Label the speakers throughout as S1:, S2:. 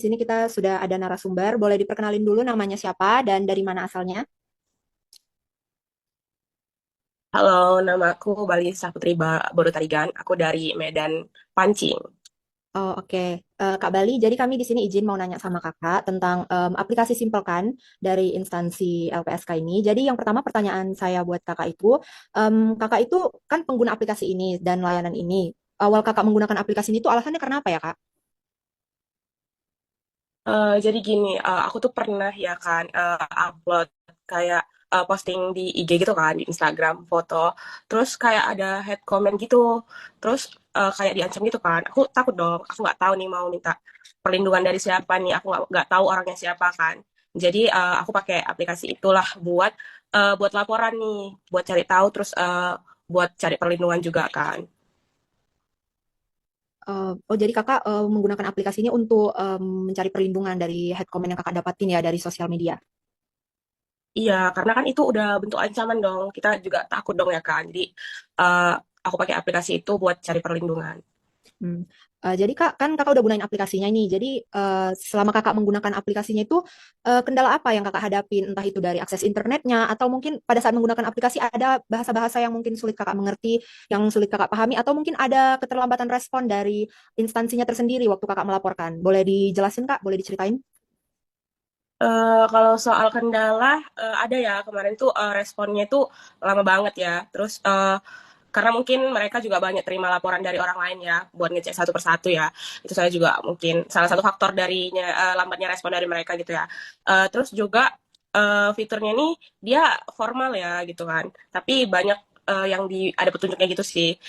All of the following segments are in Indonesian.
S1: sini kita sudah ada narasumber. Boleh diperkenalin dulu namanya siapa dan dari mana asalnya?
S2: Halo, nama aku Bali Saputri Bodo Tarigan. Aku dari Medan Pancing.
S1: Oh, oke. Kak Bali, jadi kami di sini izin mau nanya sama Kakak tentang aplikasi Simpelkan dari instansi LPSK ini. Jadi yang pertama pertanyaan saya buat Kakak itu, Kakak itu kan pengguna aplikasi ini dan layanan ini. Awal Kakak menggunakan aplikasi ini itu alasannya karena apa ya, Kak?
S2: Jadi gini, aku tuh pernah ya kan upload kayak posting di IG gitu kan, di Instagram foto. Terus kayak ada head comment gitu. Terus kayak diancam gitu kan. Aku takut dong. Aku nggak tahu nih mau minta perlindungan dari siapa nih. Aku nggak tahu orangnya siapa kan. Jadi aku pakai aplikasi itulah buat laporan nih, buat cari tahu terus buat cari perlindungan juga kan.
S1: Oh, jadi Kakak menggunakan aplikasi ini untuk mencari perlindungan dari head comment yang Kakak dapatin ya dari sosial media.
S2: Iya, karena kan itu udah bentuk ancaman dong. Kita juga takut dong ya kan. Jadi eh, aku pakai aplikasi itu buat cari perlindungan.
S1: Hmm. Jadi Kak, kan Kakak udah gunain aplikasinya ini. Jadi selama Kakak menggunakan aplikasinya itu kendala apa yang Kakak hadapin? Entah itu dari akses internetnya atau mungkin pada saat menggunakan aplikasi ada bahasa-bahasa yang mungkin sulit Kakak mengerti, yang sulit Kakak pahami, atau mungkin ada keterlambatan respon dari instansinya tersendiri waktu Kakak melaporkan. Boleh dijelasin Kak? Boleh diceritain?
S2: Kalau soal kendala ada ya kemarin tuh responnya tuh lama banget ya. Terus karena mungkin mereka juga banyak terima laporan dari orang lain ya buat ngecek satu persatu ya. Itu saya juga mungkin salah satu faktor darinya lambatnya respon dari mereka gitu ya. Terus juga fiturnya ini dia formal ya gitu kan. Tapi banyak yang ada petunjuknya gitu sih.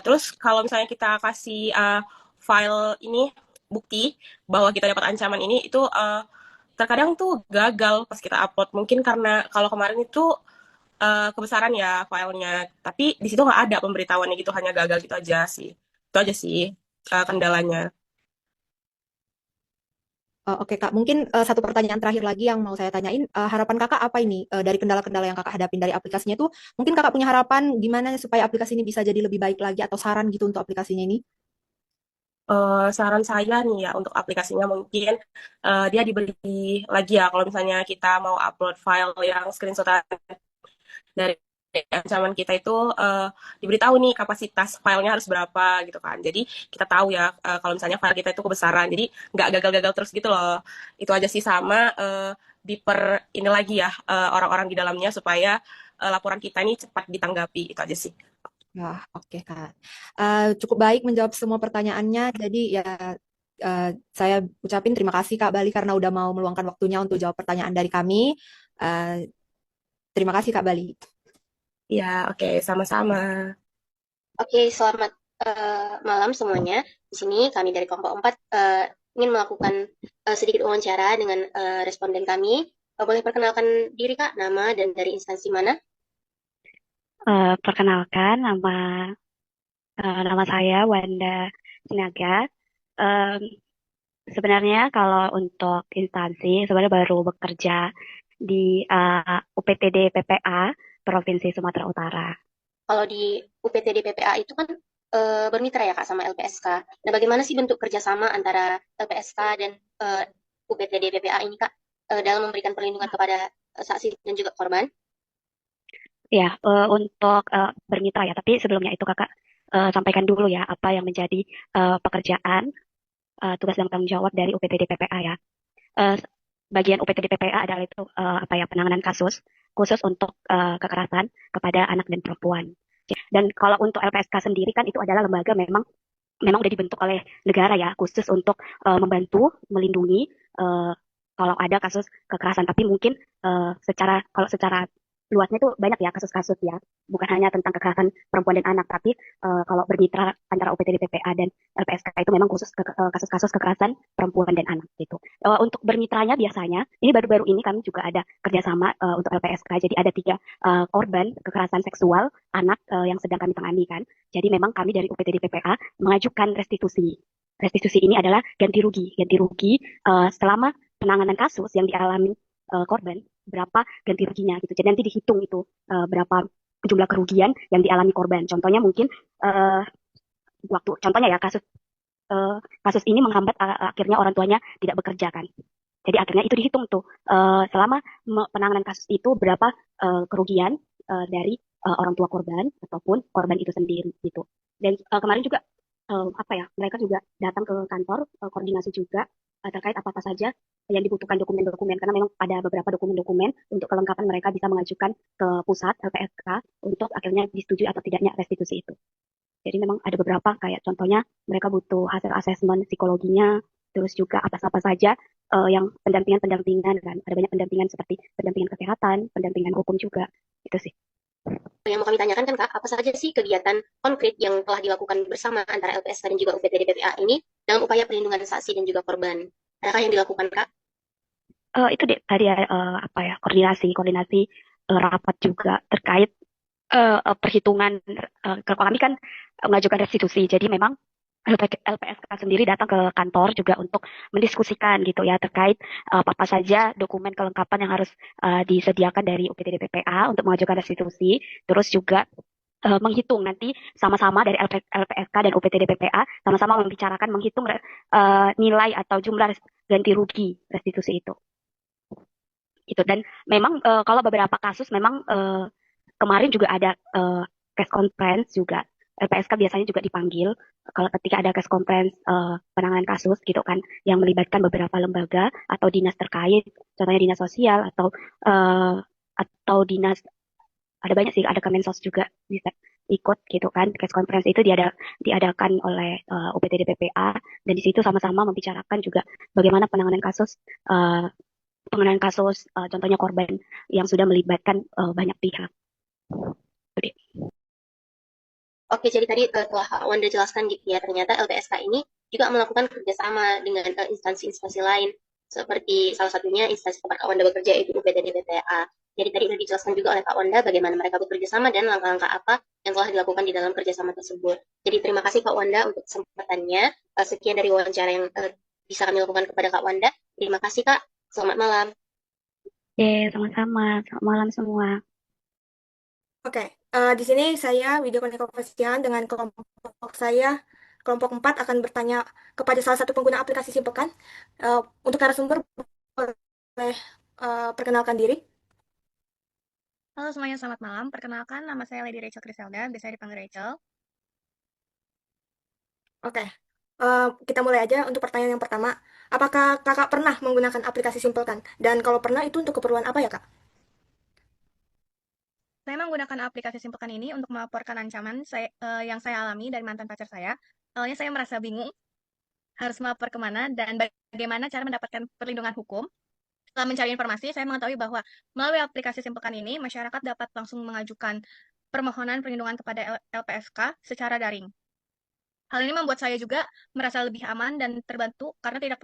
S2: Terus kalau misalnya kita kasih file ini bukti bahwa kita dapat ancaman ini itu terkadang tuh gagal pas kita upload. Mungkin karena kalau kemarin itu kebesaran ya filenya, tapi di situ nggak ada pemberitahuannya gitu, hanya gagal gitu aja sih. Itu aja sih kendalanya.
S1: Oke Kak, mungkin satu pertanyaan terakhir lagi yang mau saya tanyain, harapan Kakak apa ini dari kendala-kendala yang Kakak hadapin dari aplikasinya itu? Mungkin Kakak punya harapan gimana supaya aplikasi ini bisa jadi lebih baik lagi atau saran gitu untuk aplikasinya ini?
S2: Saran saya nih ya untuk aplikasinya mungkin dia dibeli lagi ya kalau misalnya kita mau upload file yang screenshotan dari ancaman kita itu diberitahu nih kapasitas filenya harus berapa gitu kan. Jadi kita tahu ya kalau misalnya file kita itu kebesaran. Jadi nggak gagal-gagal terus gitu loh. Itu aja sih sama diper ini lagi ya orang-orang di dalamnya supaya laporan kita ini cepat ditanggapi. Itu aja sih.
S1: Wah, oke Kak. Cukup baik menjawab semua pertanyaannya. Jadi ya eh, saya ucapin terima kasih Kak Bali karena udah mau meluangkan waktunya untuk jawab pertanyaan dari kami. Eh, Terima kasih Kak Bali.
S2: Ya, oke, sama-sama.
S3: Oke, selamat malam semuanya. Di sini kami dari kelompok 4 ingin melakukan sedikit wawancara dengan responden kami. Boleh perkenalkan diri Kak, nama dan dari instansi mana?
S4: Perkenalkan, nama saya Wanda Sinaga. Em, Sebenarnya kalau untuk instansi, sebenarnya baru bekerja di UPTD PPA Provinsi Sumatera Utara.
S3: Kalau di UPTD PPA itu kan bermitra ya Kak sama LPSK. Nah, bagaimana sih bentuk kerjasama antara LPSK dan UPTD PPA ini Kak dalam memberikan perlindungan kepada saksi dan juga korban?
S4: Ya, untuk bermitra ya. Tapi sebelumnya itu kakak sampaikan dulu ya apa yang menjadi pekerjaan, tugas dan tanggung jawab dari UPTD PPA ya. Eh, Bagian UPTD PPA adalah itu apa ya penanganan kasus khusus untuk kekerasan kepada anak dan perempuan. Dan kalau untuk LPSK sendiri kan itu adalah lembaga memang memang udah dibentuk oleh negara ya khusus untuk membantu melindungi eh, kalau ada kasus kekerasan. Tapi mungkin kalau secara luasnya itu banyak ya kasus-kasus ya, bukan hanya tentang kekerasan perempuan dan anak, tapi kalau bermitra antara UPTD PPA dan LPSK itu memang khusus kasus-kasus kekerasan perempuan dan anak gitu. Untuk bermitranya biasanya ini baru-baru ini kami juga ada kerjasama untuk LPSK. Jadi ada tiga korban kekerasan seksual anak yang sedang kami tangani kan. Jadi memang kami dari UPTD PPA mengajukan restitusi. Restitusi ini adalah ganti rugi. Ganti rugi selama penanganan kasus yang dialami korban, berapa ganti ruginya gitu. Jadi nanti dihitung itu berapa jumlah kerugian yang dialami korban. Contohnya mungkin uh, contohnya ya kasus kasus ini menghambat akhirnya orang tuanya tidak bekerja kan. Jadi akhirnya itu dihitung tuh selama penanganan kasus itu berapa kerugian dari orang tua korban ataupun korban itu sendiri gitu. Dan kemarin juga apa ya, mereka juga datang ke kantor koordinasi juga terkait apa-apa saja yang dibutuhkan dokumen-dokumen karena memang ada beberapa dokumen-dokumen untuk kelengkapan mereka bisa mengajukan ke pusat LPSK untuk akhirnya disetujui atau tidaknya restitusi itu. Jadi memang ada beberapa kayak contohnya mereka butuh hasil asesmen psikologinya, terus juga apa-apa saja yang pendampingan-pendampingan kan. Ada banyak pendampingan seperti pendampingan kesehatan, pendampingan hukum juga. Itu sih.
S3: Yang mau kami tanyakan kan Kak, apa saja sih kegiatan konkret yang telah dilakukan bersama antara LPSK dan juga UPTD PPA ini dalam upaya perlindungan saksi dan juga korban? Adakah yang dilakukan Kak?
S4: Itu deh tadi apa ya, koordinasi rapat juga terkait perhitungan. Kalau kami kan mengajukan restitusi, jadi memang LPSK sendiri datang ke kantor juga untuk mendiskusikan gitu ya terkait apa saja dokumen kelengkapan yang harus disediakan dari UPTD PPA untuk mengajukan restitusi, terus juga menghitung nanti sama-sama dari LPSK dan UPTD PPA sama-sama membicarakan menghitung nilai atau jumlah ganti rugi restitusi itu. Itu dan memang kalau beberapa kasus memang kemarin juga ada case conference juga. LPSK biasanya juga dipanggil kalau ketika ada case conference penanganan kasus gitu kan yang melibatkan beberapa lembaga atau dinas terkait, contohnya dinas sosial uh, atau dinas, ada banyak sih, ada Kemensos juga bisa ikut gitu kan. Case conference itu diadakan oleh UPTD PPA dan di situ sama-sama membicarakan juga bagaimana uh, penanganan kasus contohnya korban yang sudah melibatkan banyak pihak. Jadi,
S3: Oke, jadi tadi telah Kak Wanda jelaskan gitu ya, ternyata LPSK ini juga melakukan kerjasama dengan instansi-instansi lain, seperti salah satunya instansi tempat Kak Wanda bekerja yaitu UPTD BPA. Jadi tadi sudah dijelaskan juga oleh Kak Wanda bagaimana mereka bekerja sama dan langkah-langkah apa yang telah dilakukan di dalam kerjasama tersebut. Jadi terima kasih Kak Wanda untuk kesempatannya. Sekian dari wawancara yang bisa kami lakukan kepada Kak Wanda. Terima kasih Kak. Selamat malam.
S4: sama-sama. Selamat malam semua.
S5: Oke, di sini saya Widya Koneko Fasian dengan kelompok saya, kelompok 4 akan bertanya kepada salah satu pengguna aplikasi Simplekan. Untuk narasumber boleh perkenalkan diri.
S6: Halo semuanya, selamat malam. Perkenalkan, nama saya Lady Rachel Criselda, biasa dipanggil Rachel.
S5: Oke, kita mulai aja untuk pertanyaan yang pertama. Apakah kakak pernah menggunakan aplikasi Simplekan? Dan kalau pernah, itu untuk keperluan apa ya, Kak?
S6: Saya menggunakan aplikasi Simplekan ini untuk melaporkan ancaman yang saya alami dari mantan pacar saya. Awalnya saya merasa bingung harus melapor kemana dan bagaimana cara mendapatkan perlindungan hukum. Setelah mencari informasi, saya mengetahui bahwa melalui aplikasi Simplekan ini, masyarakat dapat langsung mengajukan permohonan perlindungan kepada LPSK secara daring. Hal ini membuat saya juga merasa lebih aman dan terbantu karena tidak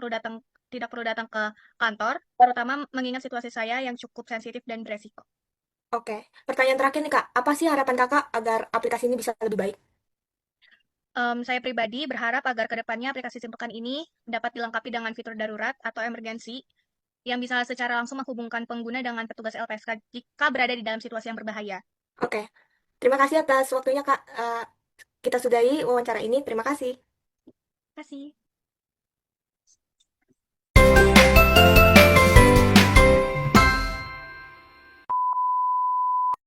S6: perlu datang ke kantor, terutama mengingat situasi saya yang cukup sensitif dan beresiko.
S5: Oke, pertanyaan terakhir nih, Kak. Apa sih harapan kakak agar aplikasi ini bisa lebih baik?
S6: Saya pribadi berharap agar kedepannya aplikasi Simplekan ini dapat dilengkapi dengan fitur darurat atau emergensi yang bisa secara langsung menghubungkan pengguna dengan petugas LPSK jika berada di dalam situasi yang berbahaya.
S5: Oke, terima kasih atas waktunya, Kak. Kita sudahi wawancara ini. Terima kasih.
S6: Terima kasih.